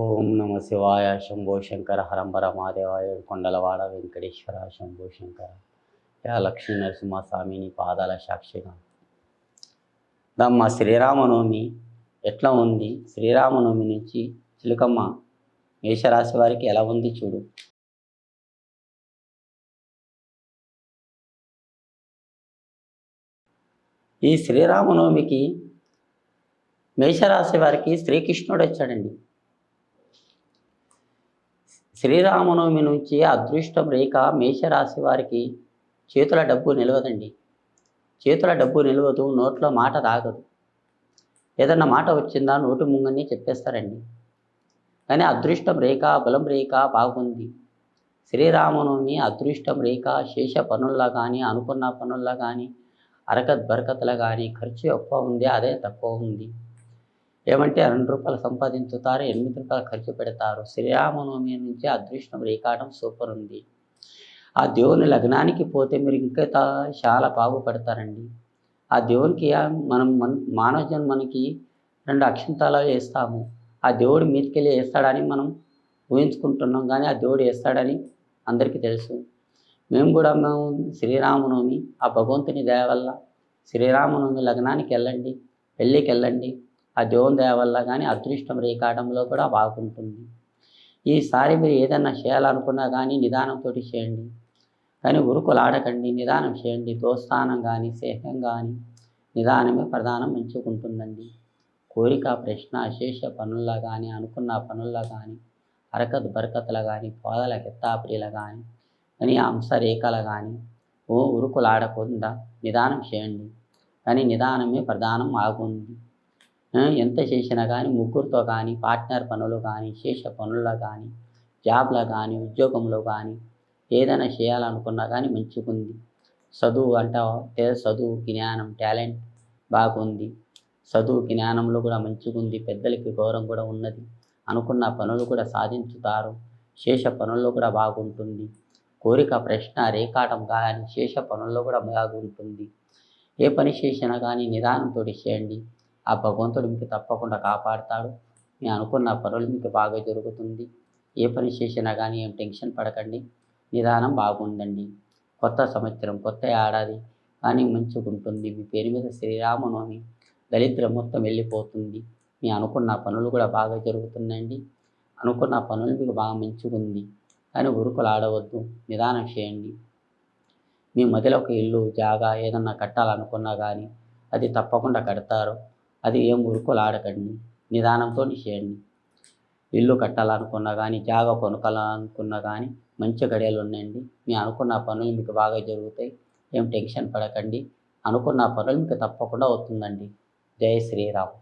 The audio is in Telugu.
ఓం నమ శివాయ శంభో శంకర హరంబర మహాదేవాయ కొండలవాడ వెంకటేశ్వర శంభో శంకర యా లక్ష్మీ నరసింహస్వామిని పాదాల సాక్షిగా దమ్మ శ్రీరామనవమి ఎట్లా ఉంది? శ్రీరామనవమి నుంచి చిలుకమ్మ మేషరాశి వారికి ఎలా ఉంది చూడు. ఈ శ్రీరామనవమికి మేషరాశి వారికి శ్రీకృష్ణుడు వచ్చాడండి. శ్రీరామనవమి నుంచి అదృష్టం రేఖ మేషరాశి వారికి చేతుల డబ్బు నిలవదండి. చేతుల డబ్బు నిలవదు, నోట్లో మాట తాగదు. ఏదన్నా మాట వచ్చిందా నోటి ముంగని చెప్పేస్తారండి. కానీ అదృష్టం రేఖ బలం రేఖ బాగుంది. శ్రీరామనవమి అదృష్టం రేఖ శేష పనుల్లో కానీ అనుకున్న పనుల్లో కానీ అరకత్ బరకతలు కానీ ఖర్చు ఎక్కువ ఉంది, అదే తక్కువ ఉంది. ఏమంటే రూ. 2 సంపాదించుతారు, రూ. 8 ఖర్చు పెడతారు. శ్రీరామనవమి నుంచి అదృష్టం రేఖాటం సూపర్ ఉంది. ఆ దేవుని లగ్నానికి పోతే మీరు ఇంకా చాలా బాగుపడతారండి. ఆ దేవునికి మనం మానవ జన్మనికి 2 అక్షంతాలు వేస్తాము. ఆ దేవుడు మీదకెళ్ళి వేస్తాడని మనం ఊహించుకుంటున్నాం, కానీ ఆ దేవుడు వేస్తాడని అందరికీ తెలుసు. మేము శ్రీరామనవమి ఆ భగవంతుని దయ వల్ల శ్రీరామనవమి లగ్నానికి వెళ్ళండి, పెళ్ళికి వెళ్ళండి. ఆ దేవుని దయ వల్ల కానీ అదృష్టం రేఖాటంలో కూడా బాగుంటుంది. ఈసారి మీరు ఏదన్నా చేయాలనుకున్నా కానీ నిదానంతో చేయండి, కానీ ఉరుకులాడకండి, నిదానం చేయండి. దోస్తానం కానీ స్నేహం కానీ నిదానమే ప్రధానం ఎంచుకుంటుందండి. కోరిక ప్రశ్న అశేష పనుల్లో కానీ అనుకున్న పనుల్లో కానీ హరకత్ బరకత్లు కానీ పోదల కెత్తాపిరీలు కానీ అంశరేఖలు కానీ ఉరుకులాడకుండా నిదానం చేయండి, కానీ నిదానమే ప్రధానం ఆగుంది. ఎంత చేసినా కానీ ముగ్గురితో కానీ పార్ట్నర్ పనులు కానీ శేష పనుల్లో కానీ జాబ్లో కానీ ఉద్యోగంలో కానీ ఏదైనా చేయాలనుకున్నా కానీ మంచిగుంది. చదువు చదువు జ్ఞానం టాలెంట్ బాగుంది. చదువు జ్ఞానంలో కూడా మంచిగుంది. పెద్దలకి గౌరవం కూడా ఉన్నది. అనుకున్న పనులు కూడా సాధించుతారు. శేష పనుల్లో కూడా బాగుంటుంది. కోరిక ప్రశ్న రేఖాటం కానీ శేష పనుల్లో కూడా బాగుంటుంది. ఏ పని చేసినా కానీ నిదానంతో చేయండి. ఆ భగవంతుడు మీకు తప్పకుండా కాపాడుతాడు. మీ అనుకున్న పనులు మీకు బాగా జరుగుతుంది. ఏ పని చేసినా కానీ ఏం టెన్షన్ పడకండి, నిదానం బాగుందండి. కొత్త సంవత్సరం కొత్త ఏడాది కానీ మంచిగా ఉంటుంది. మీ పేరు మీద శ్రీరామనవమి దరిద్రం మొత్తం వెళ్ళిపోతుంది. మీ అనుకున్న పనులు కూడా బాగా జరుగుతుందండి. అనుకున్న పనులు మీకు బాగా మంచిగుంది, కానీ ఉరుకులు ఆడవద్దు, నిదానం చేయండి. మీ మధ్యలో ఒక ఇల్లు జాగా ఏదన్నా కట్టాలనుకున్నా కానీ అది తప్పకుండా కడతారు. అది ఏం ఉరుకులాడకండి, నిదానంతో చేయండి. ఇల్లు కట్టాలనుకున్నా కానీ జాగా కొనుక్కోవాలనుకున్నా కానీ మంచి గడియలు ఉన్నాయండి. మీ అనుకున్న పనులు మీకు బాగా జరుగుతాయి. ఏం టెన్షన్ పడకండి. అనుకున్న పనులు మీకు తప్పకుండా అవుతుందండి. జై శ్రీరామ్.